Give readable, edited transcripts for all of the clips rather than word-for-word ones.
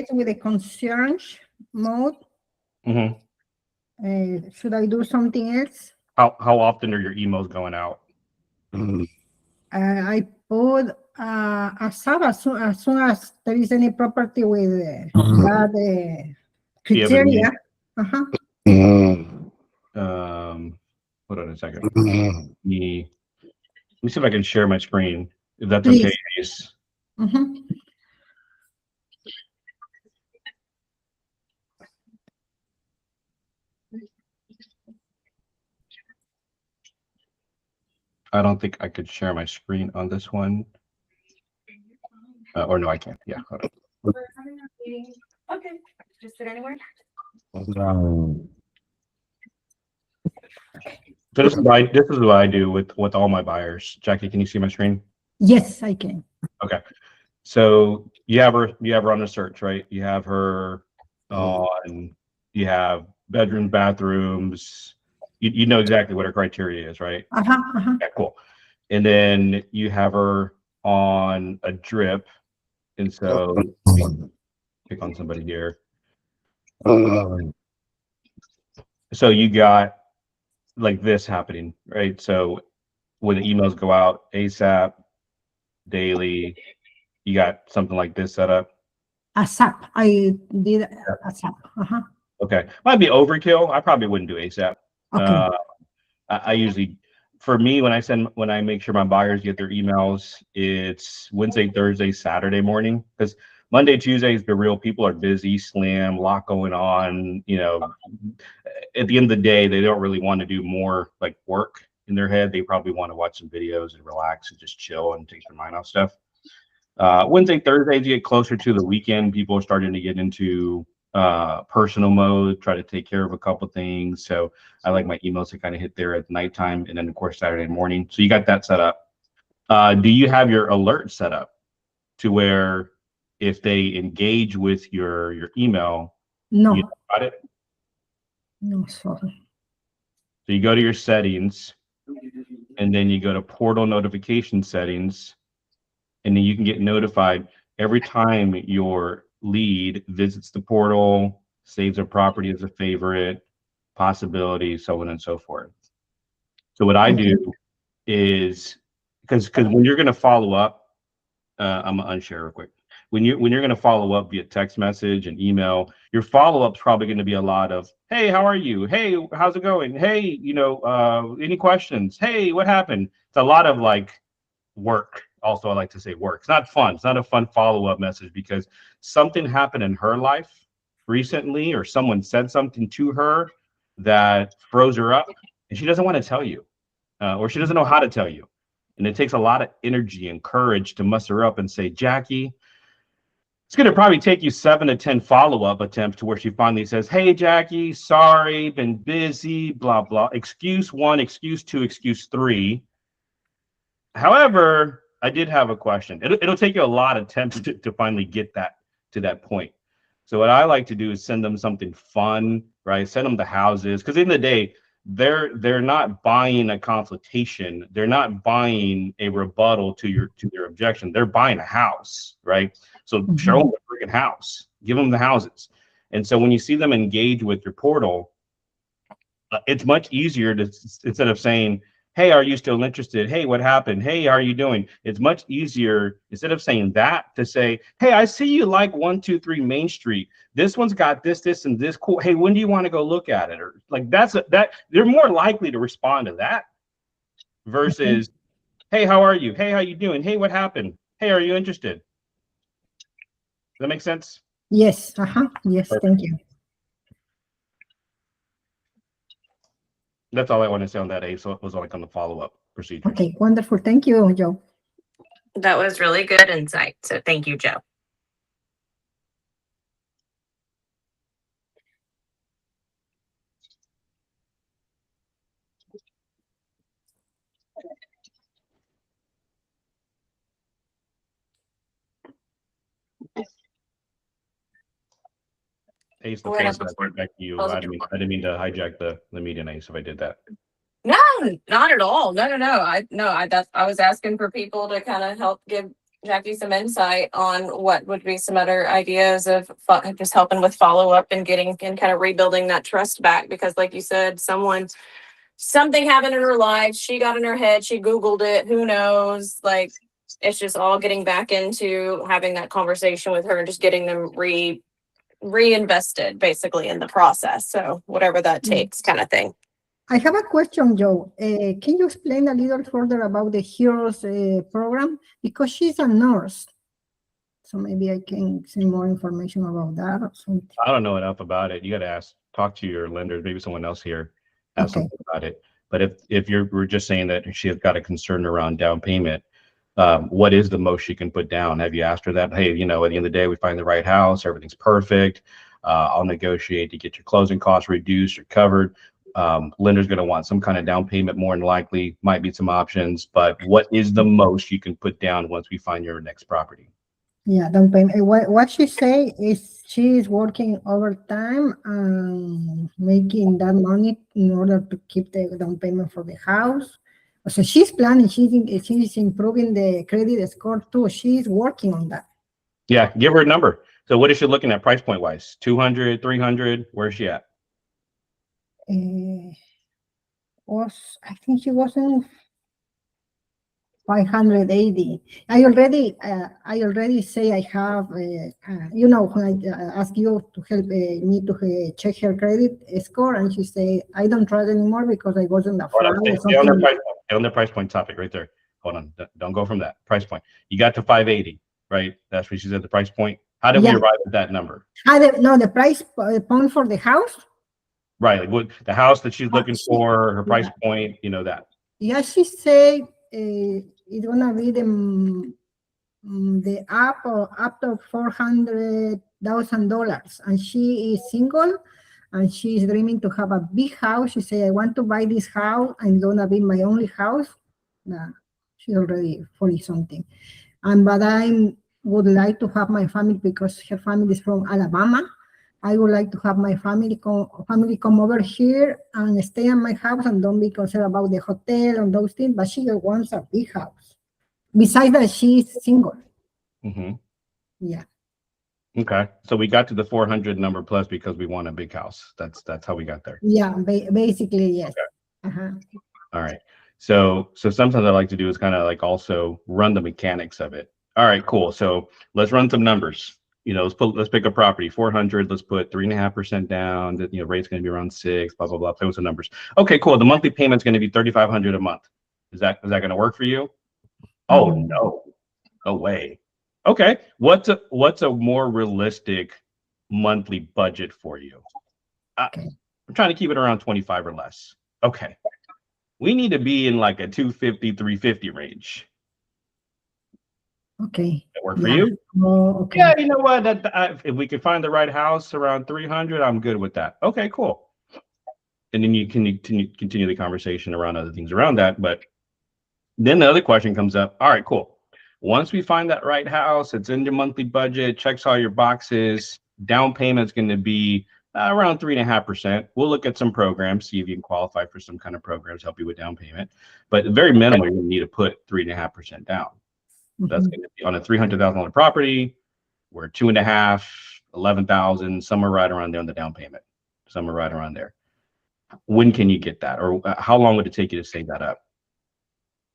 engage with the concierge mode. Should I do something else? How often are your emails going out? I put ASAP as soon as there is any property with that criteria. Hold on a second. Let me see if I can share my screen, if that's Please. okay, Ace. I don't think I could share my screen on this one. Or no, I can't. Yeah, hold on. We're having a meeting. Okay, just sit anywhere. So this is what I do with all my buyers. Jackie, can you see my screen? Yes, I can. Okay. So you have her on the search, right? You have her on. You have bedrooms, bathrooms. You know exactly what her criteria is, right? Okay, cool. And then you have her on a drip, and so pick on somebody here. So you got like this happening, right? So when the emails go out ASAP, daily, you got something like this set up. ASAP. I did ASAP. Okay, might be overkill. I probably wouldn't do ASAP. Okay. I usually, for me, when I make sure my buyers get their emails, it's Wednesday, Thursday, Saturday morning, because Monday, Tuesdays, the real people are busy, slam, lot going on. You know, at the end of the day, they don't really want to do more like work in their head. They probably want to watch some videos and relax and just chill and take their mind off stuff. Wednesday, Thursdays, you get closer to the weekend, people are starting to get into personal mode, try to take care of a couple things. So I like my emails to kind of hit there at nighttime, and then of course Saturday morning. So you got that set up. Do you have your alert set up to where if they engage with your email, no, you got it? No, sorry. So you go to your settings, and then you go to portal notification settings, and then you can get notified every time your lead visits the portal, saves a property as a favorite, possibility, so on and so forth. So what I do is, because when you're going to follow up, I'm gonna unshare real quick. When you're going to follow up via text message and email, your follow-up is probably going to be a lot of, hey, how are you? Hey, how's it going? Hey, you know, any questions? Hey, what happened? It's a lot of like work. Also, I like to say work. It's not fun. It's not a fun follow-up message because something happened in her life recently, or someone said something to her that froze her up, and she doesn't want to tell you, or she doesn't know how to tell you. And it takes a lot of energy and courage to muster up and say, Jackie, it's going to probably take you 7 to 10 follow-up attempts to where she finally says, hey, Jackie, sorry, been busy, blah, blah. Excuse 1, excuse 2, excuse 3. However, I did have a question. It'll take you a lot of attempts to finally get that to that point. So what I like to do is send them something fun, right? Send them the houses, because in the day, they're not buying a consultation. They're not buying a rebuttal to their objection. They're buying a house, right? So show them the freaking house, give them the houses. And so when you see them engage with your portal, it's much easier to, instead of saying, hey, are you still interested? Hey, what happened? Hey, how are you doing? It's much easier, instead of saying that, to say, hey, I see you like 123 Main Street. This one's got this, this, and this. Cool. Hey, when do you want to go look at it? Or like that they're more likely to respond to that versus, hey, how are you? Hey, how you doing? Hey, what happened? Hey, are you interested? Does that make sense? Yes. Yes. Perfect. Thank you. That's all I want to say on that, Ace. So it was like on the follow-up procedure. Okay, wonderful. Thank you, Joe. That was really good insight. So thank you, Joe. Ace, the phone back to you. I didn't mean to hijack the meeting, Ace, if I did that. No, not at all. No. I was asking for people to kind of help give Jackie some insight on what would be some other ideas of just helping with follow up and getting and kind of rebuilding that trust back. Because like you said, something happened in her life. She got in her head. She Googled it. Who knows? Like, it's just all getting back into having that conversation with her and just getting them reinvested basically in the process. So whatever that takes, kind of thing. I have a question, Joe. Can you explain a little further about the Heroes program? Because she's a nurse. So maybe I can see more information about that or something. I don't know enough about it. You got to talk to your lenders, maybe someone else here has something about it. But if we're just saying that she has got a concern around down payment, what is the most she can put down? Have you asked her that? Hey, you know, at the end of the day, we find the right house, everything's perfect. I'll negotiate to get your closing costs reduced or covered. Lender's going to want some kind of down payment, more than likely, might be some options, but what is the most you can put down once we find your next property? Yeah, down payment. What she say is she is working overtime and making that money in order to keep the down payment for the house. So she's planning, she's improving the credit score too. She's working on that. Yeah, give her a number. So what is she looking at price point wise? 200, 300? Where's she at? I think she was in 580. I already say I have, you know, when I ask you to help me to check her credit score, and she say, I don't trust anymore because I wasn't a fraud or something. On the price point topic right there. Hold on, don't go from that price point. You got to 580, right? That's what she said, the price point. How did we arrive at that number? The price point for the house? Right, like what the house that she's looking for, her price point, you know that. Yeah, she said it's gonna be the up to $400,000, and she is single, and she is dreaming to have a big house. She said, I want to buy this house, and it's gonna be my only house. She's already 40 something, but I would like to have my family because her family is from Alabama. I would like to have my family come over here and stay in my house and don't be concerned about the hotel and those things, but she wants a big house. Besides that, she's single. Mm-hmm. Yeah. Okay, so we got to the 400 number plus because we want a big house. That's how we got there. Yeah, basically, yes. Okay. All right. So sometimes I like to do is kind of like also run the mechanics of it. All right, cool. So let's run some numbers. You know, let's pick a property, 400. Let's put 3.5% down. That, you know, rate's going to be around 6. Blah blah blah. Play with some numbers. Okay, cool. The monthly payment's going to be $3,500 a month. Is that going to work for you? Oh no, no way. Okay, what's a more realistic monthly budget for you? I'm trying to keep it around 25 or less. Okay, we need to be in like a 250, 350 range. Okay. That work for you? Oh, okay. Yeah, you know what? If we can find the right house around 300, I'm good with that. Okay, cool. And then you can continue the conversation around other things around that. But then the other question comes up. All right, cool. Once we find that right house, it's in your monthly budget, checks all your boxes, down payment's going to be around 3.5%. We'll look at some programs, see if you can qualify for some kind of programs, help you with down payment. But very minimal, you need to put 3.5% down. That's going to be on a $300,000 property. We're 2.5, 11,000, somewhere right around there on the down payment. Somewhere right around there. When can you get that, or how long would it take you to save that up?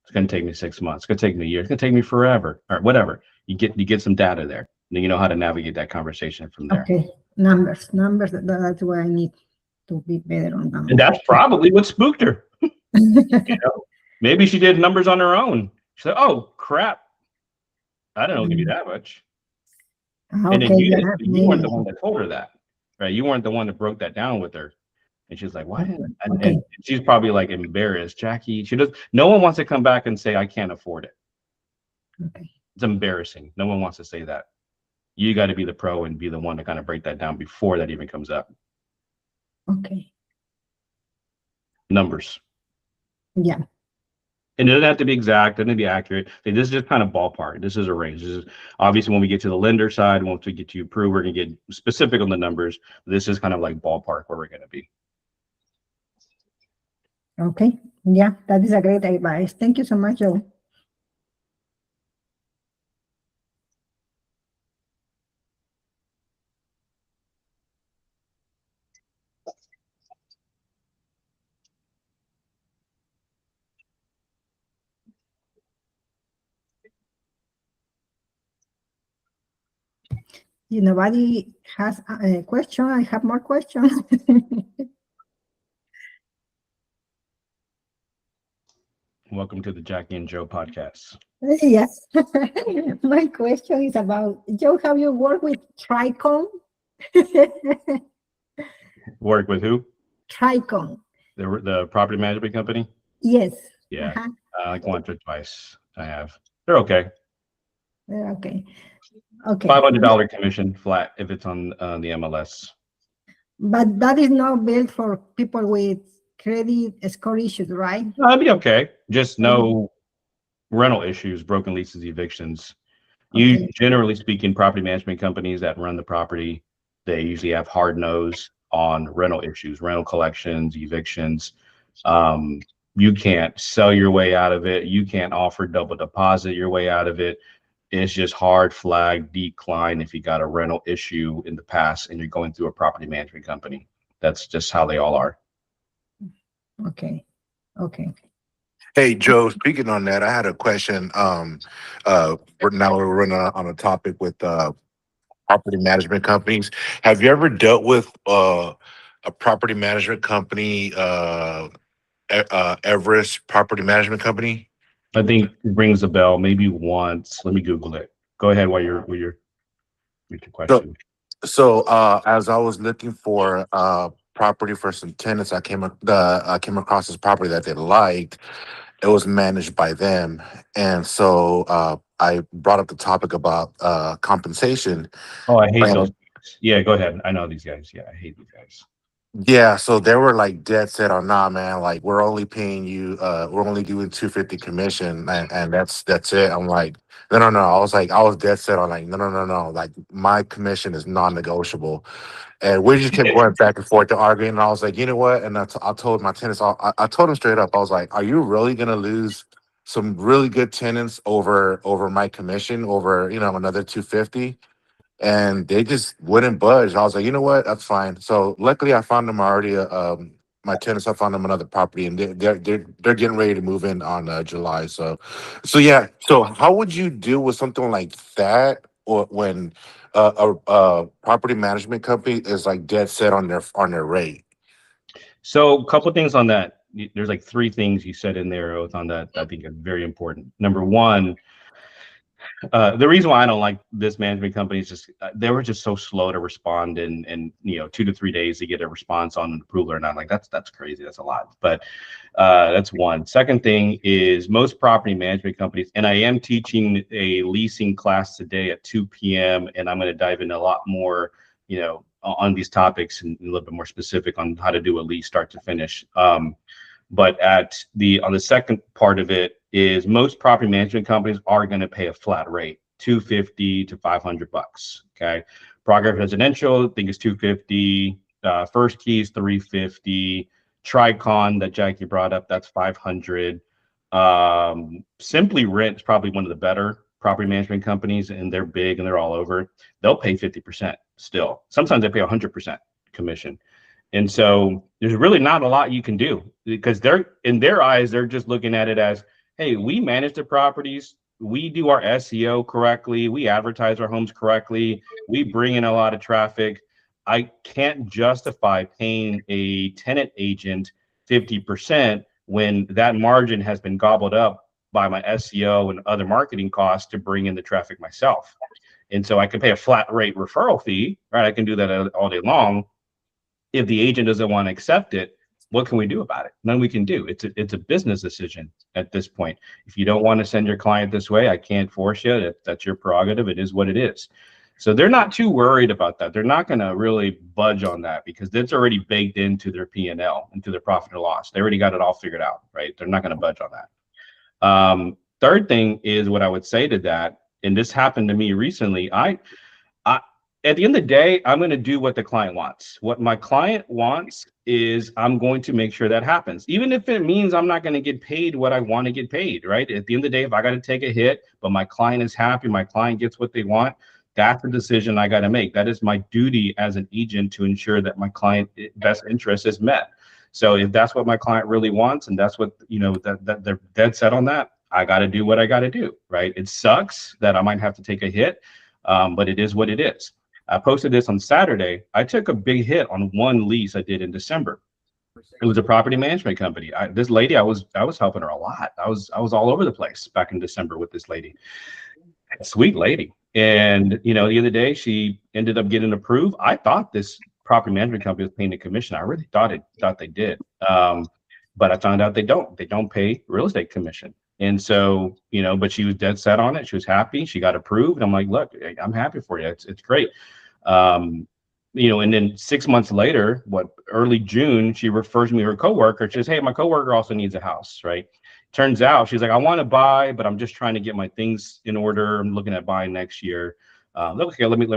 It's going to take me 6 months. It's going to take me a year. It's going to take me forever, or whatever. You get some data there, and you know how to navigate that conversation from there. Okay, numbers. That's what I need to be better on numbers. And that's probably what spooked her. You know, maybe she did numbers on her own. She said, "Oh crap, I don't know, give you that much." And then you weren't the one that told her that, right? You weren't the one that broke that down with her. And she's like, "What?" And she's probably like embarrassed. Jackie, no one wants to come back and say, "I can't afford it." Okay. It's embarrassing. No one wants to say that. You got to be the pro and be the one to kind of break that down before that even comes up. Okay. Numbers. Yeah. And it doesn't have to be exact, it doesn't have to be accurate. This is just kind of ballpark. This is a range. This is obviously when we get to the lender side, once we get to approve, we're going to get specific on the numbers. This is kind of like ballpark where we're going to be. Okay. Yeah, that is a great advice. Thank you so much, Joe. If nobody has a question, I have more questions. Welcome to the Jackie and Joe podcast. Yes. My question is about, Joe, have you worked with Tricon? Work with who? Tricon. The property management company? Yes. Yeah. Uh-huh. Like once or twice I have. They're okay. Okay. Okay. $500 commission flat if it's on the MLS. But that is not built for people with credit score issues, right? That'd be okay. Just no rental issues, broken leases, evictions. You Okay. generally speaking, property management companies that run the property, they usually have hard nose on rental issues, rental collections, evictions. You can't sell your way out of it. You can't offer double deposit your way out of it. It's just hard flag decline if you got a rental issue in the past and you're going through a property management company. That's just how they all are. Okay. Okay. Hey, Joe, speaking on that, I had a question. Now we're running on a topic with property management companies. Have you ever dealt with a property management company, Everest Property Management Company? I think it rings a bell maybe once. Let me Google it. Go ahead while you're with your question. So as I was looking for property for some tenants, I came across this property that they liked. It was managed by them, and so I brought up the topic about compensation. Oh, I hate And those guys. Yeah, go ahead. I know these guys. Yeah, I hate these guys. yeah, so they were like dead set on, nah, man, like we're only paying you, we're only doing 250 commission, and that's it. I'm like, no, no, no. I was dead set on like, no, no, no, no. Like my commission is non-negotiable. And we just kept going back and forth to arguing. And I was like, you know what? And I told my tenants, I told them straight up, I was like, are you really gonna lose some really good tenants over my commission over another 250? And they just wouldn't budge. I was like, you know what? That's fine. So luckily, I found them already. My tenants, I found them another property, and they're getting ready to move in on July. So yeah. So how would you deal with something like that, or when a property management company is like dead set on their rate? So a couple things on that. There's like three things you said in there Oath, on that I think are very important. Number one, the reason why I don't like this management company is just they were just so slow to respond, and 2 to 3 days to get a response on an approval or not. Like that's crazy. That's a lot. But that's one. Second thing is most property management companies, and I am teaching a leasing class today at 2 p.m. and I'm going to dive into a lot more, on these topics and a little bit more specific on how to do a lease start to finish. But on the second part of it is most property management companies are going to pay a flat rate, $250 to $500. Okay, Progress Residential, I think it's $250. First Keys $350. Tricon that Jackie brought up, that's $500. Simply Rent is probably one of the better property management companies, and they're big and they're all over. They'll pay 50% still. Sometimes they pay 100% commission. And so there's really not a lot you can do, because in their eyes, they're just looking at it as, hey, we manage the properties, we do our SEO correctly, we advertise our homes correctly, we bring in a lot of traffic. I can't justify paying a tenant agent 50% when that margin has been gobbled up by my SEO and other marketing costs to bring in the traffic myself. And so I can pay a flat rate referral fee, right? I can do that all day long. If the agent doesn't want to accept it, what can we do about it? None we can do. It's a business decision at this point. If you don't want to send your client this way, I can't force you. That's your prerogative. It is what it is. So they're not too worried about that. They're not going to really budge on that because it's already baked into their P&L, into their profit or loss. They already got it all figured out, right? They're not going to budge on that. Third thing is what I would say to that, and this happened to me recently. At the end of the day, I'm going to do what the client wants. What my client wants is I'm going to make sure that happens, even if it means I'm not going to get paid what I want to get paid, right? At the end of the day, if I got to take a hit, but my client is happy, my client gets what they want, that's the decision I got to make. That is my duty as an agent to ensure that my client best interest is met. So if that's what my client really wants, and that's what, that they're dead set on that, I got to do what I got to do, right? It sucks that I might have to take a hit, but it is what it is. I posted this on Saturday. I took a big hit on one lease I did in December. It was a property management company. This lady, I was helping her a lot. I was all over the place back in December with this lady. Sweet lady. And the other day she ended up getting approved. I thought this property management company was paying a commission. I really thought they did. But I found out they don't pay real estate commission. And so, but she was dead set on it. She was happy. She got approved. I'm like, look, I'm happy for you. It's great. And then 6 months later, early June, she refers me to her coworker. She says, hey, my coworker also needs a house, right? Turns out she's like, I want to buy, but I'm just trying to get my things in order. I'm looking at buying next year. Okay, let me,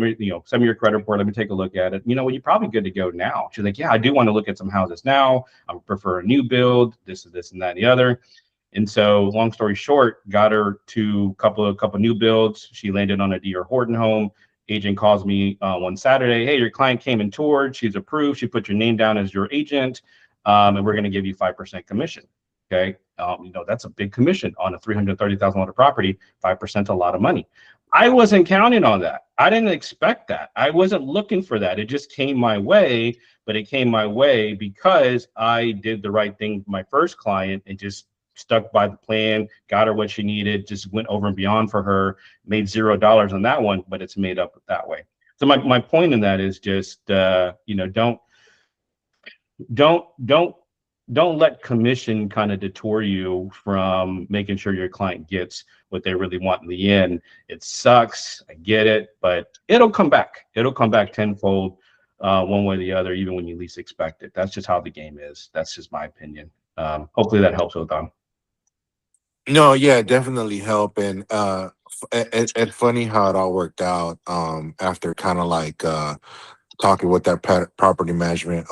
send me your credit report. Let me take a look at it. Well, you're probably good to go now. She's like, yeah, I do want to look at some houses now. I prefer a new build, this and that and the other. And so long story short, got her to a couple new builds. She landed on a D.R. Horton home. Agent calls me one Saturday. Hey, your client came and toured. She's approved. She put your name down as your agent. And we're going to give you 5% commission. Okay. That's a big commission on a $330,000 property. 5% a lot of money. I wasn't counting on that. I didn't expect that. I wasn't looking for that. It just came my way, but it came my way because I did the right thing for my first client and just stuck by the plan, got her what she needed, just went over and beyond for her, made $0 on that one, but it's made up that way. So my point in that is just, don't let commission kind of detour you from making sure your client gets what they really want in the end. It sucks. I get it, but it'll come back. It'll come back tenfold, one way or the other, even when you least expect it. That's just how the game is. That's just my opinion. Hopefully that helps, Othon. No, yeah, definitely help. And it's funny how it all worked out after kind of like talking with that property management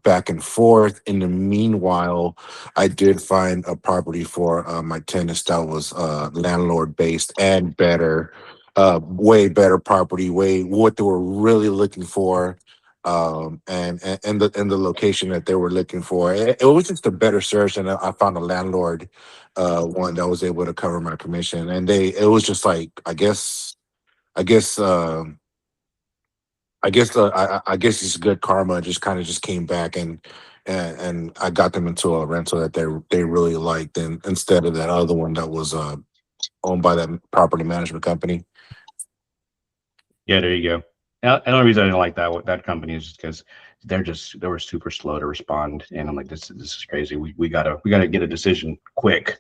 back and forth. In the meanwhile, I did find a property for my tenants that was landlord based and better, way better property, way what they were really looking for. And the location that they were looking for. It was just a better search, and I found a landlord one that was able to cover my commission. And it was just like I guess I guess it's good karma. Just kind of just came back and I got them into a rental that they really liked, and instead of that other one that was owned by that property management company. Yeah, there you go. The only reason I didn't like that company is just because they were super slow to respond, and I'm like, this is crazy. We gotta get a decision quick.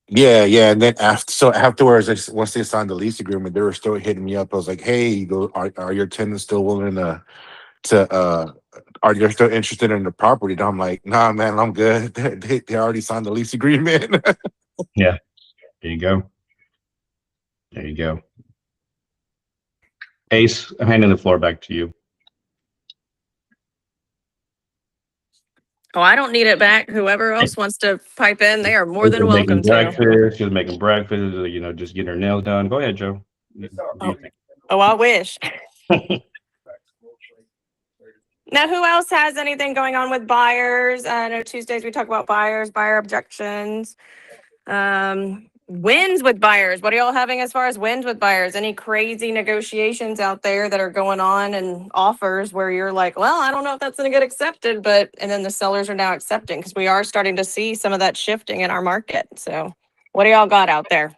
Yeah, and then afterwards, once they signed the lease agreement, they were still hitting me up. I was like, hey, are your tenants still willing to are you still interested in the property? And I'm like, nah, man, I'm good. They already signed the lease agreement. Yeah, there you go. Ace, I'm handing the floor back to you. Oh, I don't need it back. Whoever else wants to pipe in, they are more than She was welcome making to. breakfast. She was making breakfast. Just getting her nails done. Go ahead, Joe. Oh, I wish. Now, who else has anything going on with buyers? I know Tuesdays we talk about buyers, buyer objections. Wins with buyers. What are y'all having as far as wins with buyers? Any crazy negotiations out there that are going on and offers where you're like, well, I don't know if that's going to get accepted, and then the sellers are now accepting because we are starting to see some of that shifting in our market. So what do y'all got out there?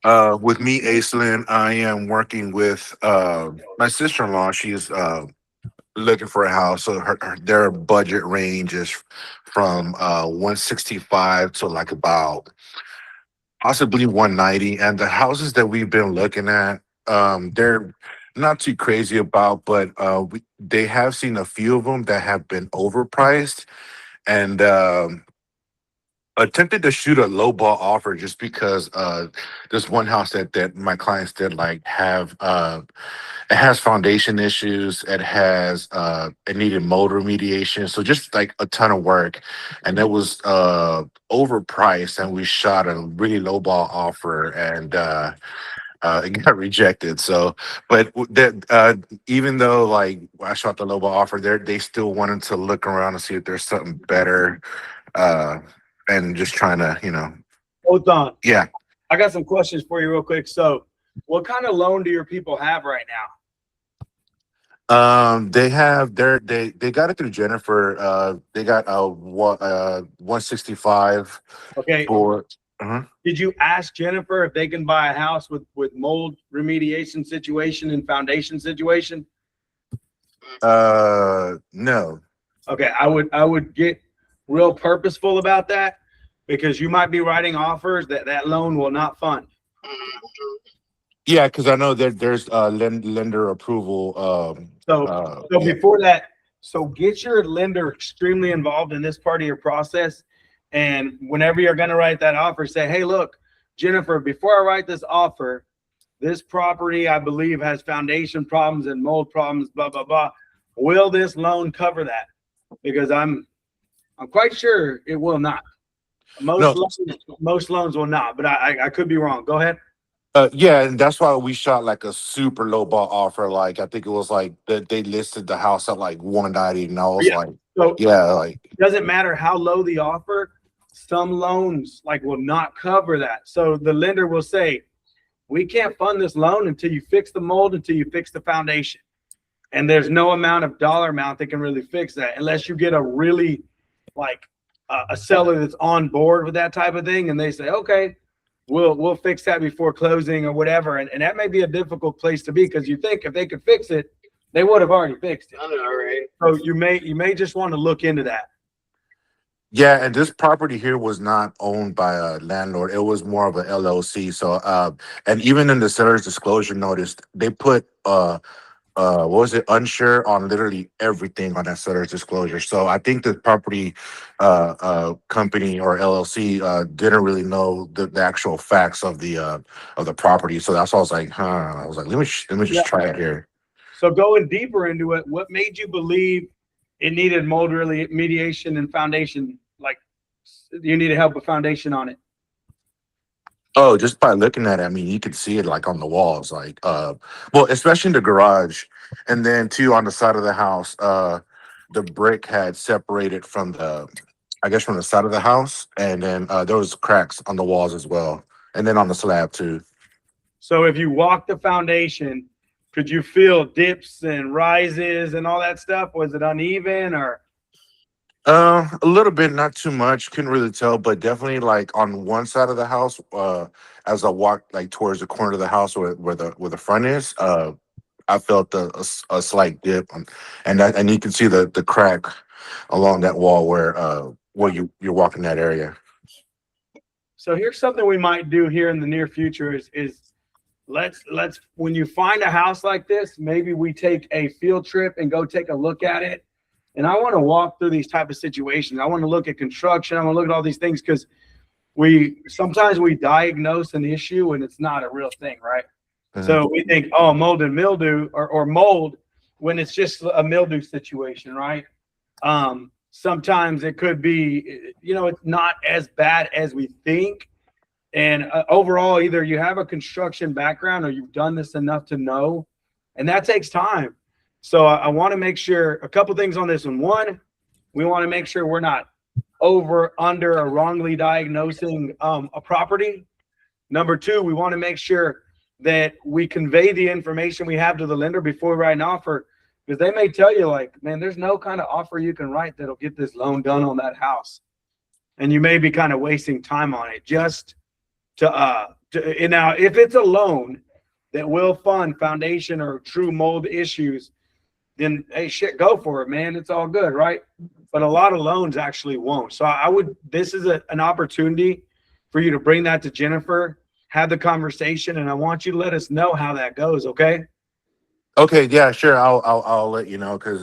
With me, Aislinn, I am working with my sister-in-law. She's looking for a house. So their budget range is from 165 to like about possibly 190. And the houses that we've been looking at, they're not too crazy about, but they have seen a few of them that have been overpriced, and attempted to shoot a low ball offer just because this one house that my clients did like have it has foundation issues, it needed mold remediation, so just like a ton of work, and it was overpriced, and we shot a really low ball offer, and it got rejected. So, but that even though like I shot the low ball offer, they still wanted to look around and see if there's something better. And just trying to, Hold on. yeah. I got some questions for you real quick. So what kind of loan do your people have right now? They have they got it through Jennifer. They got 165 Okay. for. Did you ask Jennifer if they can buy a house with mold remediation situation and foundation situation? No. Okay, I would get real purposeful about that, because you might be writing offers that loan will not fund. Yeah, because I know that there's lender approval. So Yeah. before that, so get your lender extremely involved in this part of your process. And whenever you're going to write that offer, say, hey, look, Jennifer, before I write this offer, this property, I believe, has foundation problems and mold problems, blah, blah, blah. Will this loan cover that? Because I'm quite sure it will not. Most loans will not, but I could be wrong. Go ahead. Yeah, and that's why we shot like a super low ball offer. Like I think it was like they listed the house at like 190, and I was like, So yeah, like it doesn't matter how low the offer. Some loans like will not cover that. So the lender will say, we can't fund this loan until you fix the mold, until you fix the foundation. And there's no amount of dollar amount that can really fix that, unless you get a really like a seller that's on board with that type of thing. And they say, okay, we'll fix that before closing or whatever. And that may be a difficult place to be, because you think if they could fix it, they would have already fixed it. I know, right? So you may just want to look into that. yeah. And this property here was not owned by a landlord; it was more of a LLC. So, and even in the seller's disclosure notice, they put what was it, unsure on literally everything on that seller's disclosure. So I think the property company or LLC didn't really know the actual facts of the property. So that's why I was like, I was like, let me just try it here. So going deeper into it, what made you believe it needed mold remediation and foundation? Like you needed help with foundation on it? Oh, just by looking at it, I mean, you could see it like on the walls, like, well, especially in the garage. And then too, on the side of the house, the brick had separated from from the side of the house. And then there was cracks on the walls as well. And then on the slab too. So if you walk the foundation, could you feel dips and rises and all that stuff? Was it uneven or? A little bit, not too much. Couldn't really tell, but definitely like on one side of the house, as I walked like towards the corner of the house where the front is, I felt a slight dip, and you can see the crack along that wall where you're walking that area. So here's something we might do here in the near future is let's when you find a house like this, maybe we take a field trip and go take a look at it. And I want to walk through these type of situations. I want to look at construction. I want to look at all these things, because sometimes we diagnose an issue and it's not a real thing, right? Mm-hmm. So we think, oh, mold and mildew or mold, when it's just a mildew situation, right? Sometimes it could be, it's not as bad as we think. And overall, either you have a construction background or you've done this enough to know, and that takes time. So I want to make sure a couple things on this one. One, we want to make sure we're not under, or wrongly diagnosing a property. Number two, we want to make sure that we convey the information we have to the lender before we write an offer, because they may tell you like, man, there's no kind of offer you can write that'll get this loan done on that house. And you may be kind of wasting time on it just now, if it's a loan that will fund foundation or true mold issues, then hey, shit, go for it, man. It's all good, right? But a lot of loans actually won't. So this is an opportunity for you to bring that to Jennifer, have the conversation, and I want you to let us know how that goes, okay? Okay, yeah, sure. I'll let you know, because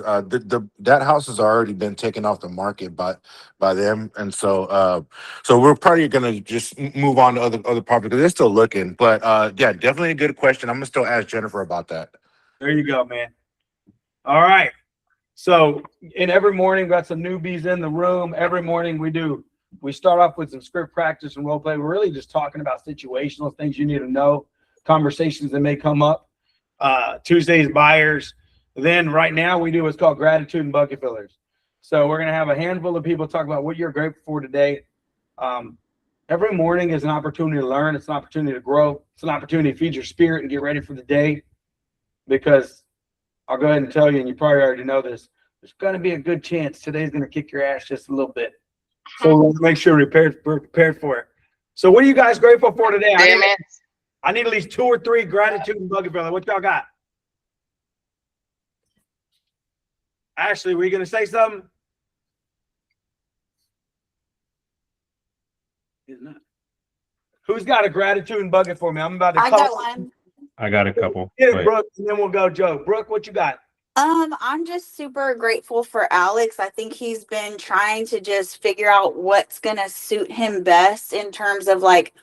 that house has already been taken off the market by them, and so we're probably gonna just move on to other properties because they're still looking. But yeah, definitely a good question. I'm gonna still ask Jennifer about that. There you go, man. All right. So, and every morning, got some newbies in the room. Every morning we start off with some script practice and role play. We're really just talking about situational things you need to know, conversations that may come up. Tuesdays, buyers. Then right now we do what's called gratitude and bucket fillers. So we're going to have a handful of people talk about what you're grateful for today. Every morning is an opportunity to learn. It's an opportunity to grow. It's an opportunity to feed your spirit and get ready for the day. Because I'll go ahead and tell you, and you probably already know this, there's going to be a good chance today's going to kick your ass just a little bit. So we'll make sure we're prepared for it. So what are you guys grateful for today? I need at least 2 or 3 gratitude and bucket filler. What y'all got? Ashley, were you going to say something? Who's got a gratitude and bucket for me? I'm about to I call. got one. I got a couple. Get it, Wait. Brooke, and then we'll go Joe. Brooke, what you got? I'm just super grateful for Alex. I think he's been trying to just figure out what's gonna suit him best in terms of like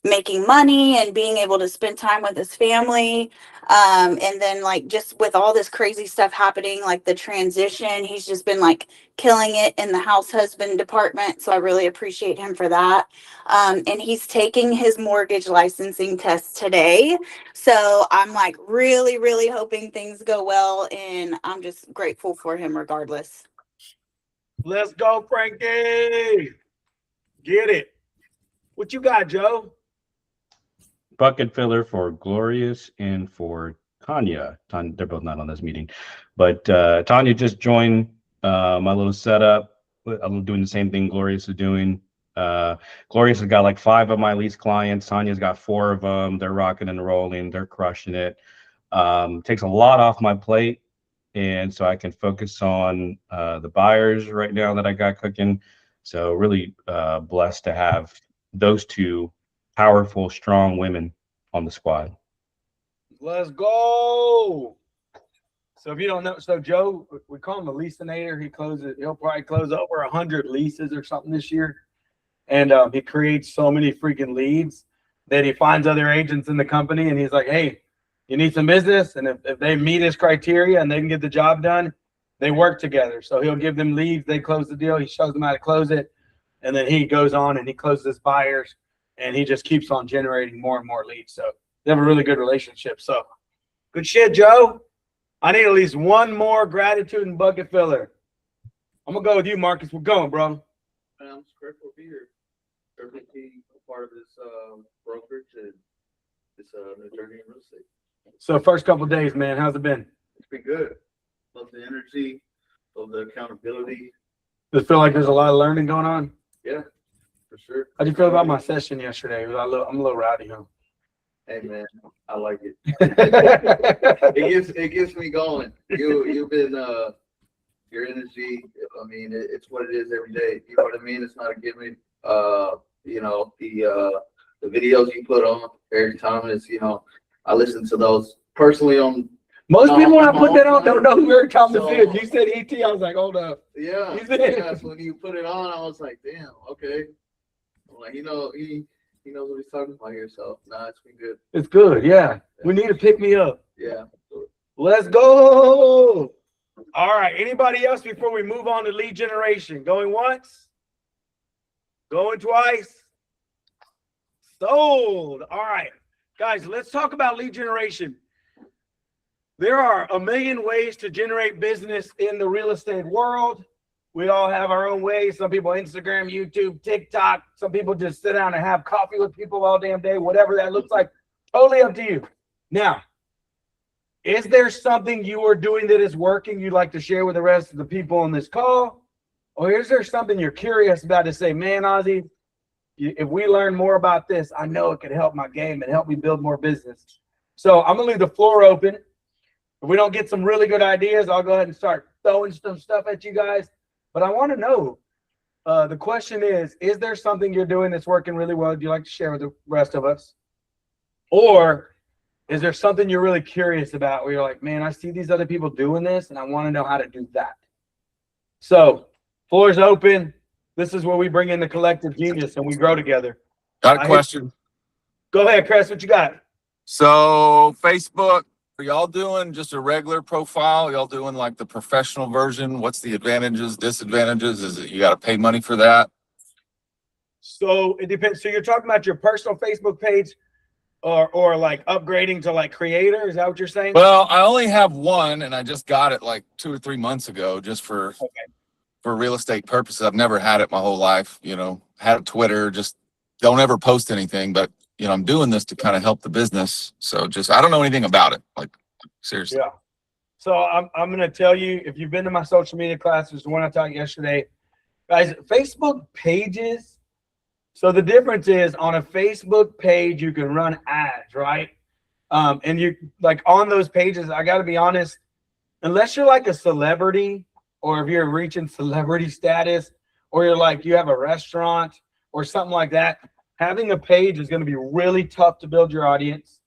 making money and being able to spend time with his family. And then like just with all this crazy stuff happening, like the transition, he's just been like killing it in the house husband department. So I really appreciate him for that. And he's taking his mortgage licensing test today. So I'm like really, really hoping things go well. And I'm just grateful for him regardless. Let's go, Frankie. Get it. What you got, Joe? Bucket filler for Glorious and for Tanya. They're both not on this meeting, but Tanya just joined my little setup. I'm doing the same thing Glorious is doing. Glorious has got like 5 of my lease clients. Tanya's got 4 of them. They're rocking and rolling. They're crushing it. Takes a lot off my plate, and so I can focus on the buyers right now that I got cooking. So really blessed to have those 2 powerful, strong women on the squad. Let's go. So if you don't know, so Joe, we call him a leasinator. He'll probably close over 100 leases or something this year. And he creates so many freaking leads that he finds other agents in the company and he's like, hey, you need some business. And if they meet his criteria and they can get the job done, they work together. So he'll give them leads. They close the deal. He shows them how to close it. And then he goes on and he closes buyers. And he just keeps on generating more and more leads. So they have a really good relationship. So good shit, Joe. I need at least 1 more gratitude and bucket filler. I'm going to go with you, Marcus. We're going, bro. I'm just grateful to be here. Grateful to be a part of this brokerage and this new journey in real estate. So first couple of days, man, how's it been? It's been good. Love the energy, love the accountability. Does it feel like there's a lot of learning going on? Yeah. For sure. How'd you feel about my session yesterday? I'm a little rowdy, huh? Hey man, I like it. It gets me going. You've been your energy. I mean, it's what it is every day. You know what I mean? It's not a gimmick. You know the videos you put on every time is I listen to those personally on. Most people when I put that on don't know who Eric Thomas is. You said ET, I was like, hold up. Yeah. Yeah. So when you put it on, I was like, damn, okay. I'm like, he knows what he's talking about here. So it's been good. It's good, yeah. We need to pick me up. Yeah. Let's go. All right. Anybody else before we move on to lead generation? Going once? Going twice? Sold. All right. Guys, let's talk about lead generation. There are a million ways to generate business in the real estate world. We all have our own ways. Some people Instagram, YouTube, TikTok. Some people just sit down and have coffee with people all damn day, whatever that looks like. Totally up to you. Now, is there something you are doing that is working you'd like to share with the rest of the people on this call? Or is there something you're curious about to say, man, Ozzy, if we learn more about this, I know it could help my game and help me build more business. So I'm going to leave the floor open. If we don't get some really good ideas, I'll go ahead and start throwing some stuff at you guys. But I want to know, the question is there something you're doing that's working really well you'd like to share with the rest of us? Or is there something you're really curious about where you're like, man, I see these other people doing this and I want to know how to do that? So, floor's open. This is where we bring in the collective genius and we grow together. Got a question. Go ahead, Chris. What you got? So Facebook, are y'all doing just a regular profile? Y'all doing like the professional version? What's the advantages, disadvantages? Is it you got to pay money for that? So it depends. So you're talking about your personal Facebook page or like upgrading to like creator? Is that what you're saying? Well, I only have one and I just got it like 2 or 3 months ago just for real estate purposes. I've never had it my whole life, had a Twitter, just don't ever post anything, but I'm doing this to kind of help the business. So I don't know anything about it. Like, seriously. Yeah. So I'm going to tell you, if you've been to my social media classes, the one I taught yesterday, guys, Facebook pages. So the difference is on a Facebook page, you can run ads, right? And you like on those pages, I got to be honest, unless you're like a celebrity or if you're reaching celebrity status or you're like, you have a restaurant or something like that, having a page is going to be really tough to build your audience.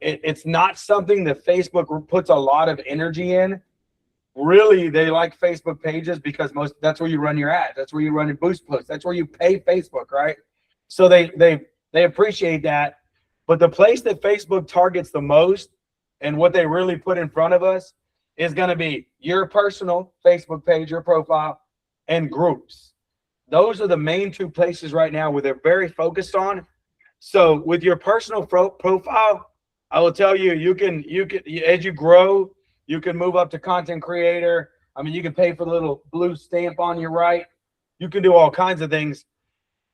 It's not something that Facebook puts a lot of energy in. Really, they like Facebook pages because that's where you run your ads. That's where you run your boost posts. That's where you pay Facebook, right? So they appreciate that. But the place that Facebook targets the most and what they really put in front of us is going to be your personal Facebook page, your profile, and groups. Those are the main two places right now where they're very focused on. So with your personal profile, I will tell you, you can as you grow, you can move up to content creator. I mean, you can pay for the little blue stamp on your right. You can do all kinds of things.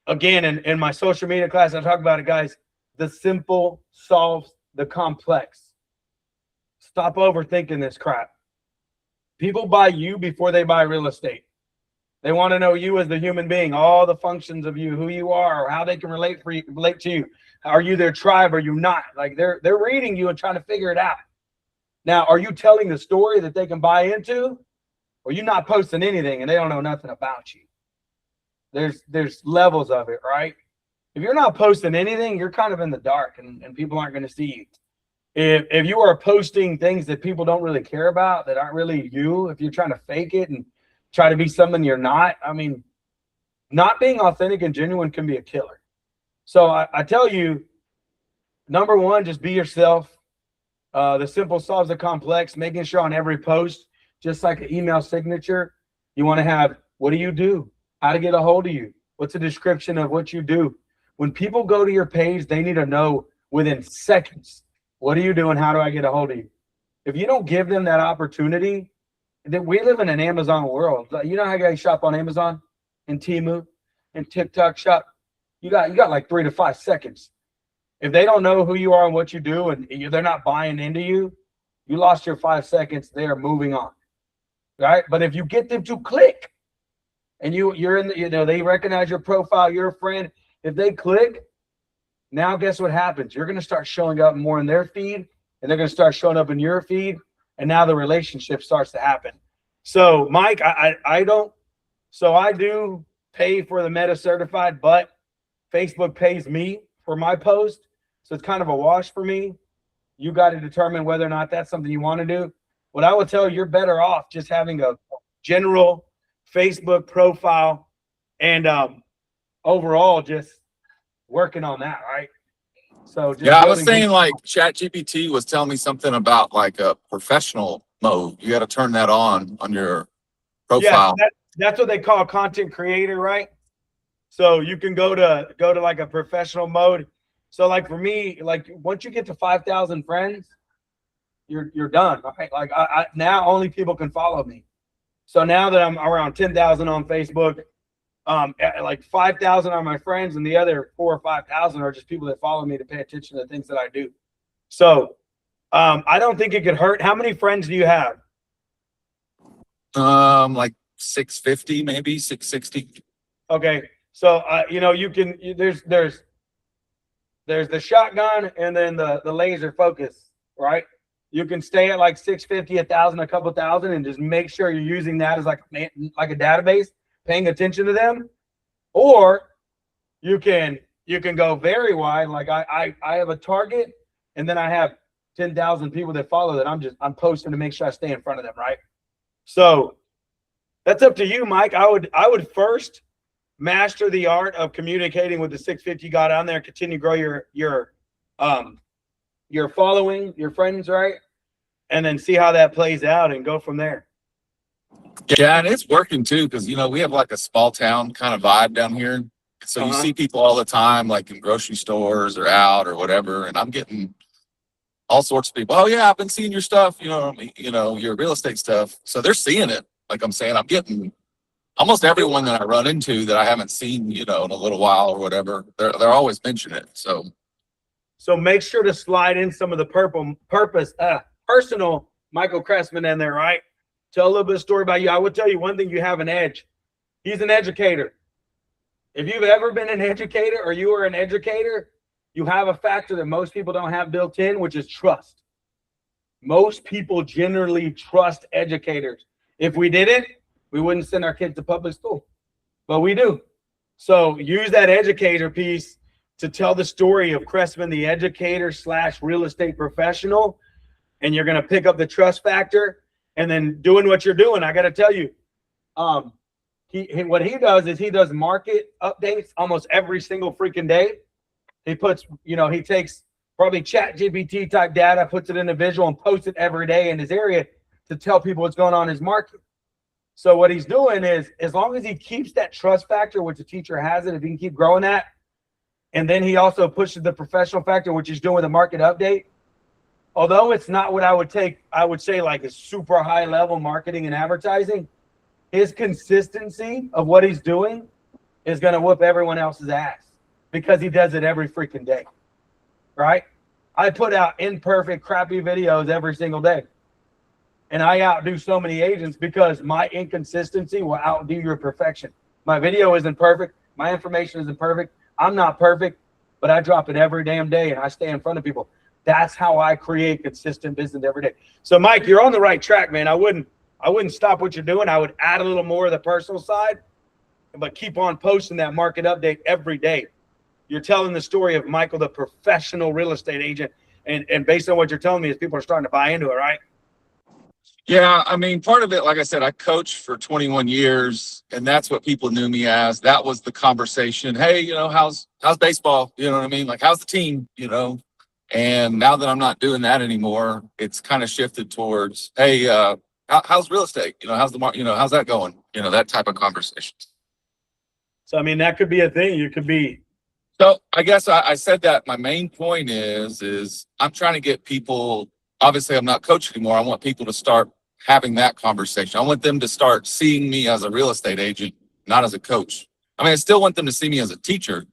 Again, in my social media class, I talk about it, guys. The simple solves the complex. Stop overthinking this crap. People buy you before they buy real estate. They want to know you as the human being, all the functions of you, who you are, or how they can relate to you. Are you their tribe? Are you not? Like they're reading you and trying to figure it out. Now, are you telling the story that they can buy into? Or you not posting anything and they don't know nothing about you? There's levels of it, right? If you're not posting anything, you're kind of in the dark and people aren't going to see you. If you are posting things that people don't really care about, that aren't really you, if you're trying to fake it and try to be someone you're not, I mean, not being authentic and genuine can be a killer. So I tell you, number one, just be yourself. The simple solves the complex, making sure on every post, just like an email signature, you want to have, what do you do? How to get a hold of you? What's a description of what you do? When people go to your page, they need to know within seconds, what are you doing? How do I get a hold of you? If you don't give them that opportunity, that we live in an Amazon world. You know how guys shop on Amazon and Temu and TikTok shop? You got like 3 to 5 seconds. If they don't know who you are and what you do, and they're not buying into you, you lost your 5 seconds. They are moving on, right? But if you get them to click, and you're in, they recognize your profile, you're a friend. If they click, now guess what happens? You're going to start showing up more in their feed, and they're going to start showing up in your feed, and now the relationship starts to happen. So, Mike, I do pay for the Meta certified, but Facebook pays me for my post. So it's kind of a wash for me. You got to determine whether or not that's something you want to do. What I will tell you, you're better off just having a general Facebook profile and overall just working on that, right? So just I was saying like ChatGPT was telling me something about like a professional mode. You got to turn that on your profile. Yeah, that's what they call content creator, right? So you can go to like a professional mode. So like for me, like once you get to 5,000 friends, you're done, right? Like I now only people can follow me. So now that I'm around 10,000 on Facebook, like 5,000 are my friends, and the other 4,000 or 5,000 are just people that follow me to pay attention to the things that I do. So I don't think it could hurt. How many friends do you have? Like 650, maybe 660. Okay, so you can there's the shotgun and then the laser focus, right? You can stay at like 650, 1,000, a couple thousand, and just make sure you're using that as like a database, paying attention to them. Or you can go very wide. Like I have a target, and then I have 10,000 people that follow that I'm posting to make sure I stay in front of them, right? So that's up to you, Mike. I would first master the art of communicating with the 650 you got on there, continue to grow your following, your friends, right? And then see how that plays out and go from there. Yeah, and it's working too, because we have like a small town kind of vibe down here. So you see people all the time, like in grocery stores or out or whatever, and I'm getting all sorts of people. Oh yeah, I've been seeing your stuff, your real estate stuff. So they're seeing it. Like I'm saying, I'm getting almost everyone that I run into that I haven't seen, in a little while or whatever, they're always mentioning it. So make sure to slide in some of the personal Michael Cressman in there, right? Tell a little bit of story about you. I would tell you one thing, you have an edge. He's an educator. If you've ever been an educator or you are an educator, you have a factor that most people don't have built in, which is trust. Most people generally trust educators. If we didn't, we wouldn't send our kids to public school, but we do. So use that educator piece to tell the story of Cressman, the educator / real estate professional, and you're going to pick up the trust factor. And then doing what you're doing, I got to tell you, what he does is he does market updates almost every single freaking day. He puts, he takes probably ChatGPT type data, puts it in a visual and posts it every day in his area to tell people what's going on in his market. So what he's doing is, as long as he keeps that trust factor, which a teacher has it, if he can keep growing that, and then he also pushes the professional factor, which he's doing with a market update. Although it's not what I would say like a super high level marketing and advertising, his consistency of what he's doing is going to whoop everyone else's ass because he does it every freaking day, right? I put out imperfect, crappy videos every single day. And I outdo so many agents because my inconsistency will outdo your perfection. My video isn't perfect. My information isn't perfect. I'm not perfect, but I drop it every damn day and I stay in front of people. That's how I create consistent business every day. So Mike, you're on the right track, man. I wouldn't stop what you're doing. I would add a little more of the personal side, but keep on posting that market update every day. You're telling the story of Michael, the professional real estate agent. And based on what you're telling me is people are starting to buy into it, right? Yeah, I mean, part of it, like I said, I coached for 21 years, and that's what people knew me as. That was the conversation. Hey, how's baseball? You know what I mean? Like, how's the team? And now that I'm not doing that anymore, it's kind of shifted towards, hey, how's real estate? How's the market? How's that going? That type of conversation. So, I mean, that could be a thing. You could be. So I guess I said that my main point is I'm trying to get people. Obviously, I'm not coaching anymore. I want people to start having that conversation. I want them to start seeing me as a real estate agent, not as a coach. I mean, I still want them to see me as a teacher,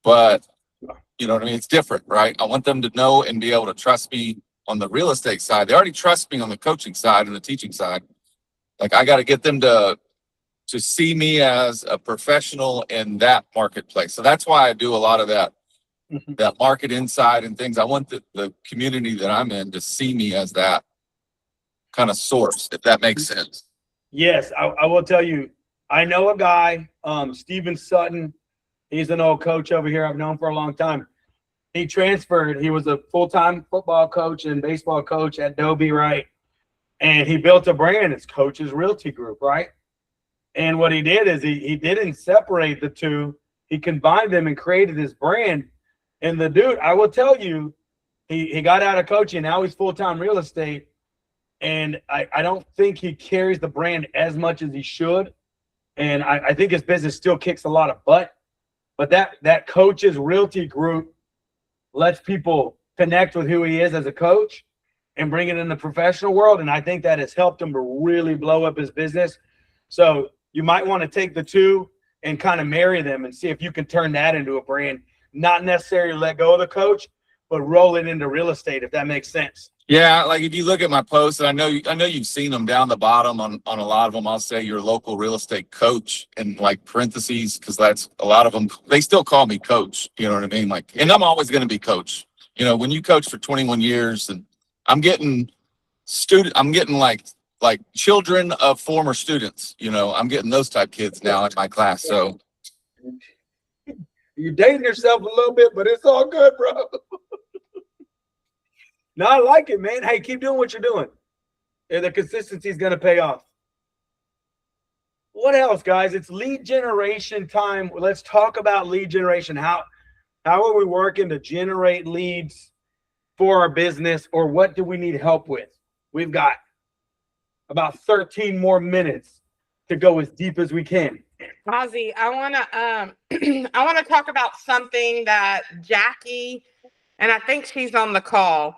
but you know what I mean? It's different, right? I want them to know and be able to trust me on the real estate side. They already trust me on the coaching side and the teaching side. Like, I got to get them to see me as a professional in that marketplace. So that's why I do a lot of that market insight and things. I want the community that I'm in to see me as that kind of source, if that makes sense. Yes, I will tell you, I know a guy, Steven Sutton. He's an old coach over here I've known for a long time. He transferred. He was a full-time football coach and baseball coach at Dobie, right? And he built a brand. It's Coach's Realty Group, right? And what he did is he didn't separate the two. He combined them and created this brand. And the dude, I will tell you, he got out of coaching. Now he's full-time real estate. And I don't think he carries the brand as much as he should. And I think his business still kicks a lot of butt. But that Coach's Realty Group lets people connect with who he is as a coach and bring it in the professional world. And I think that has helped him to really blow up his business. So you might want to take the two and kind of marry them and see if you can turn that into a brand. Not necessarily let go of the coach, but roll it into real estate, if that makes sense. Yeah, like if you look at my posts, and I know you've seen them down the bottom on a lot of them. I'll say your local real estate coach in like parentheses, because that's a lot of them. They still call me coach. You know what I mean? Like, and I'm always going to be coach. When you coach for 21 years, and I'm getting like children of former students. I'm getting those type kids now in my class. So you're dating yourself a little bit, but it's all good, bro. No, I like it, man. Hey, keep doing what you're doing. And the consistency is going to pay off. What else, guys? It's lead generation time. Let's talk about lead generation. How are we working to generate leads for our business, or what do we need help with? We've got about 13 more minutes to go as deep as we can. Ozzy, I want to talk about something that Jackie, and I think she's on the call.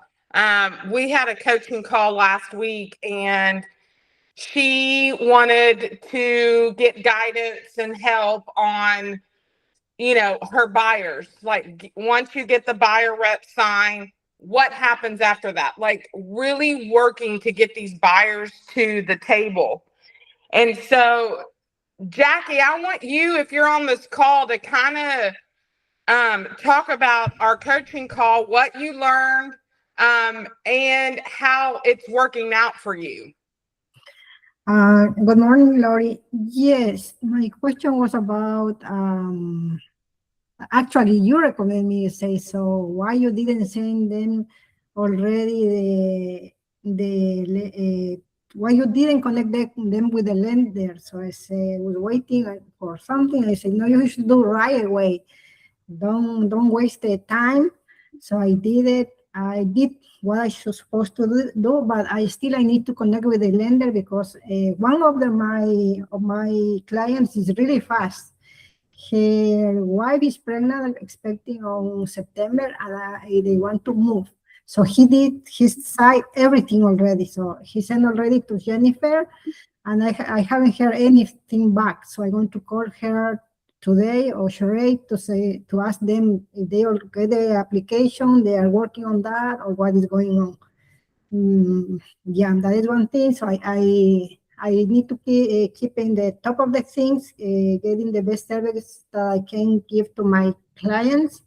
We had a coaching call last week, and she wanted to get guidance and help on, you know, her buyers. Like once you get the buyer rep sign, what happens after that? Like really working to get these buyers to the table. And so, Jackie, I want you, if you're on this call, to kind of talk about our coaching call, what you learned, and how it's working out for you. Good morning, Lori. Yes, my question was about, actually, you recommend me to say so. Why you didn't send them already why you didn't connect them with the lender? So I said, was waiting for something. I said, no, you should do right away. Don't waste the time. So I did it. I did what I was supposed to do, but I need to connect with the lender because one of my clients is really fast. Her wife is pregnant, expecting on September, and they want to move. So he did his side, everything already. So he sent already to Jennifer, and I haven't heard anything back. So I'm going to call her today or Sheree to ask them if they will get the application, they are working on that, or what is going on. Yeah, that is one thing. So I need to keep in the top of the things, getting the best service that I can give to my clients,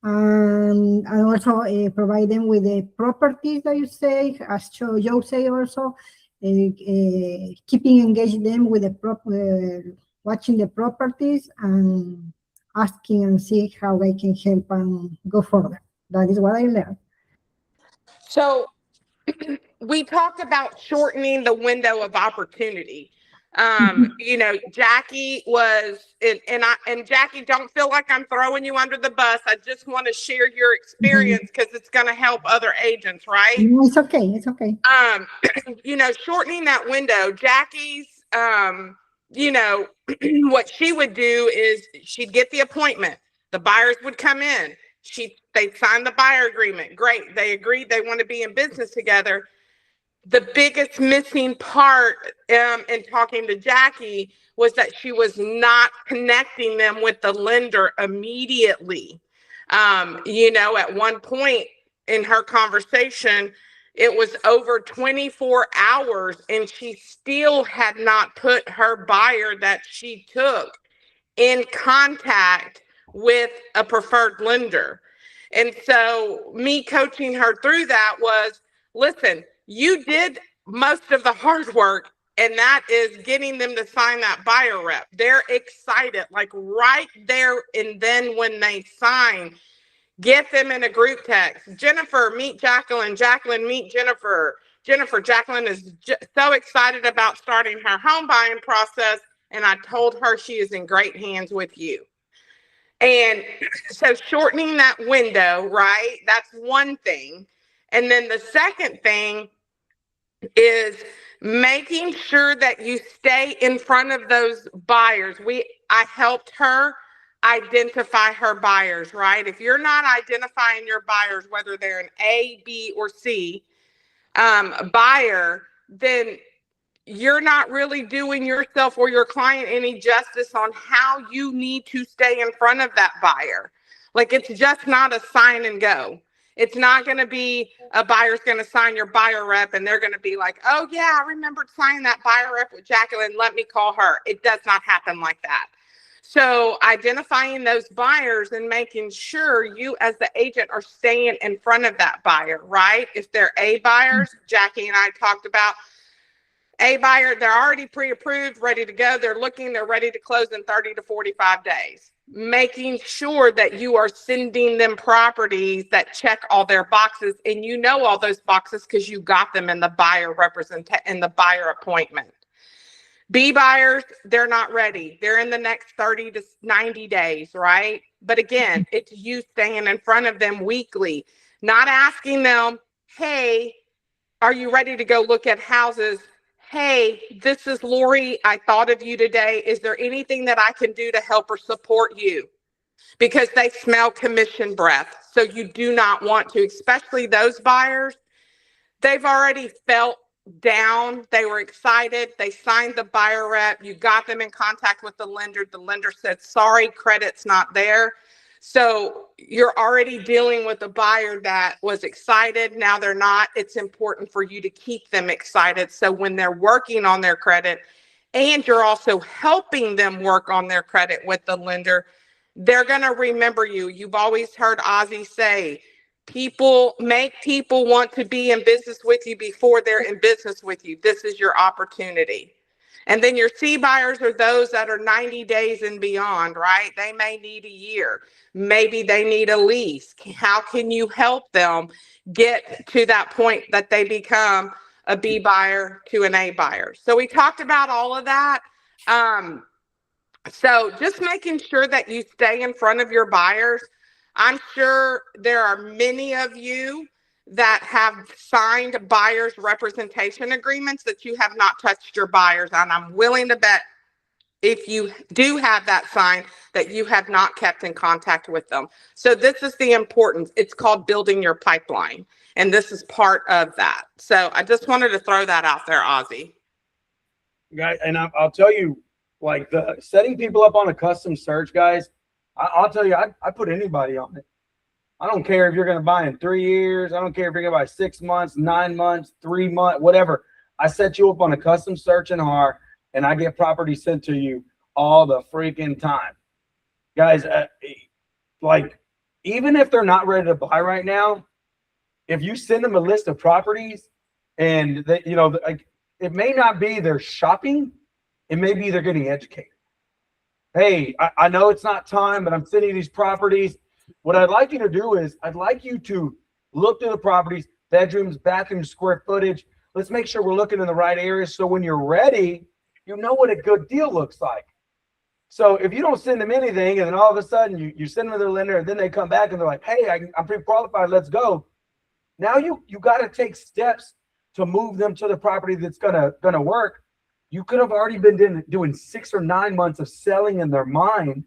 and also provide them with the properties that you say, as Joe say also, keeping engaged them with the watching the properties and asking and see how I can help and go further. That is what I learned. So we talked about shortening the window of opportunity. You know, Jackie was, and Jackie, don't feel like I'm throwing you under the bus. I just want to share your experience because it's going to help other agents, right? No, it's okay. It's okay. You know, shortening that window, Jackie's, you know, what she would do is she'd get the appointment. The buyers would come in. They'd sign the buyer agreement. Great. They agreed they want to be in business together. The biggest missing part in talking to Jackie was that she was not connecting them with the lender immediately. You know, at one point in her conversation, it was over 24 hours and she still had not put her buyer that she took in contact with a preferred lender. And so me coaching her through that was, listen, you did most of the hard work, and that is getting them to sign that buyer rep. They're excited, like right there. And then when they sign, get them in a group text. Jennifer, meet Jacqueline. Jacqueline, meet Jennifer. Jacqueline is so excited about starting her home buying process. And I told her she is in great hands with you. And so shortening that window, right? That's one thing. And then the second thing is making sure that you stay in front of those buyers. I helped her identify her buyers, right? If you're not identifying your buyers, whether they're an A, B, or C buyer, then you're not really doing yourself or your client any justice on how you need to stay in front of that buyer. Like, it's just not a sign and go. It's not going to be a buyer's going to sign your buyer rep and they're going to be like, oh yeah, I remembered signing that buyer rep with Jacqueline. Let me call her. It does not happen like that. So identifying those buyers and making sure you as the agent are staying in front of that buyer, right? If they're A buyers, Jackie and I talked about A buyer, they're already pre-approved, ready to go. They're ready to close in 30 to 45 days. Making sure that you are sending them properties that check all their boxes, and you know all those boxes because you got them in the buyer appointment. B buyers, they're not ready. They're in the next 30 to 90 days, right? But again, it's you staying in front of them weekly, not asking them, hey, are you ready to go look at houses? Hey, this is Lori. I thought of you today. Is there anything that I can do to help or support you? Because they smell commission breath. So you do not want to, especially those buyers. They've already felt down. They were excited. They signed the buyer rep. You got them in contact with the lender. The lender said, sorry, credit's not there. So you're already dealing with a buyer that was excited. Now they're not. It's important for you to keep them excited. So when they're working on their credit and you're also helping them work on their credit with the lender, they're going to remember you. You've always heard Ozzy say, people want to be in business with you before they're in business with you. This is your opportunity. And then your C buyers are those that are 90 days and beyond, right? They may need a year. Maybe they need a lease. How can you help them get to that point that they become a B buyer to an A buyer? So we talked about all of that. So just making sure that you stay in front of your buyers. I'm sure there are many of you that have signed buyers representation agreements that you have not touched your buyers on. I'm willing to bet if you do have that signed that you have not kept in contact with them. So this is the importance. It's called building your pipeline. And this is part of that. So I just wanted to throw that out there, Ozzy. Guys, and I'll tell you, like the setting people up on a custom search, guys, I'll tell you, I put anybody on it. I don't care if you're going to buy in 3 years. I don't care if you're going to buy 6 months, 9 months, 3 months, whatever. I set you up on a custom search in HAR, and I get property sent to you all the freaking time. Guys, like, even if they're not ready to buy right now, if you send them a list of properties and they, you know, like, it may not be they're shopping, it may be they're getting educated. Hey, I know it's not time, but I'm sending you these properties. What I'd like you to do is I'd like you to look through the properties, bedrooms, bathrooms, square footage. Let's make sure we're looking in the right areas. So when you're ready, you know what a good deal looks like. So if you don't send them anything and then all of a sudden you send them to their lender and then they come back and they're like, hey, I'm pre-qualified, let's go. Now you got to take steps to move them to the property that's gonna work. You could have already been doing 6 or 9 months of selling in their mind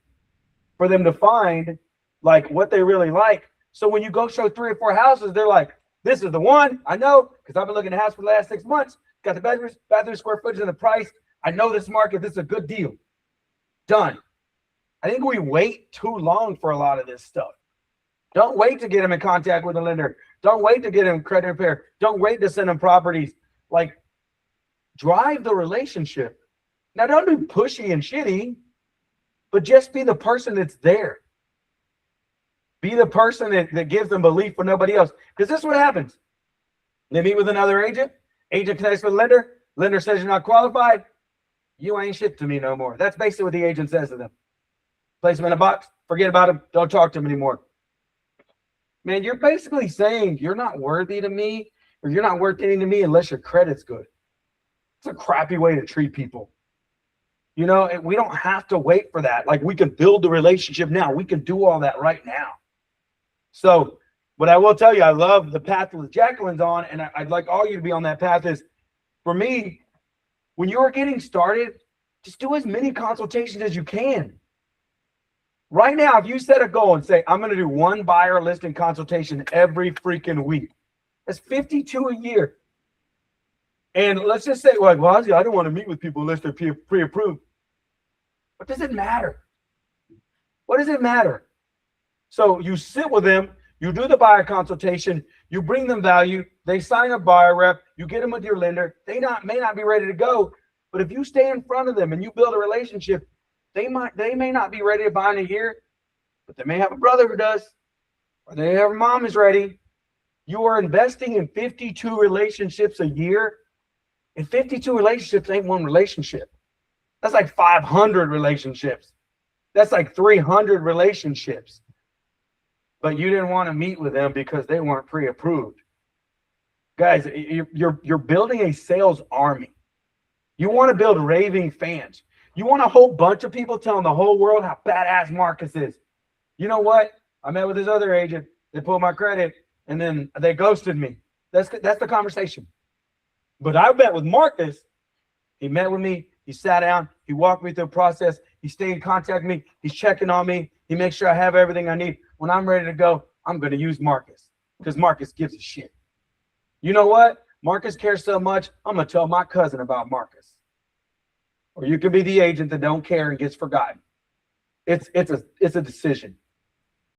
for them to find like what they really like. So when you go show 3 or 4 houses, they're like, this is the one. I know, because I've been looking at the house for the last 6 months. Got the bathroom square footage and the price. I know this market. This is a good deal. Done. I think we wait too long for a lot of this stuff. Don't wait to get them in contact with a lender. Don't wait to get them credit repair. Don't wait to send them properties. Like, drive the relationship. Now, don't be pushy and shitty, but just be the person that's there. Be the person that gives them belief for nobody else. Because this is what happens. They meet with another agent. Agent connects with a lender. Lender says you're not qualified. You ain't shit to me no more. That's basically what the agent says to them. Place them in a box. Forget about them. Don't talk to them anymore. Man, you're basically saying you're not worthy to me or you're not worth anything to me unless your credit's good. It's a crappy way to treat people. You know, and we don't have to wait for that. Like, we can build the relationship now. We can do all that right now. So what I will tell you, I love the path that Jacqueline's on, and I'd like all you to be on that path. Is for me, when you're getting started, just do as many consultations as you can. Right now, if you set a goal and say, I'm going to do 1 buyer listing consultation every freaking week, that's 52 a year. And let's just say, like, well, I don't want to meet with people unless they're pre-approved. What does it matter? What does it matter? So you sit with them, you do the buyer consultation, you bring them value, they sign a buyer rep, you get them with your lender. They may not be ready to go, but if you stay in front of them and you build a relationship, they may not be ready to buy in a year, but they may have a brother who does, or they have a mom is ready. You are investing in 52 relationships a year. And 52 relationships ain't one relationship. That's like 500 relationships. That's like 300 relationships. But you didn't want to meet with them because they weren't pre-approved. Guys, you're building a sales army. You want to build raving fans. You want a whole bunch of people telling the whole world how badass Marcus is. You know what? I met with this other agent. They pulled my credit, and then they ghosted me. That's the conversation. But I met with Marcus. He met with me. He sat down. He walked me through the process. He stayed in contact with me. He's checking on me. He makes sure I have everything I need. When I'm ready to go, I'm going to use Marcus because Marcus gives a shit. You know what? Marcus cares so much, I'm gonna tell my cousin about Marcus. Or you can be the agent that don't care and gets forgotten. It's a decision.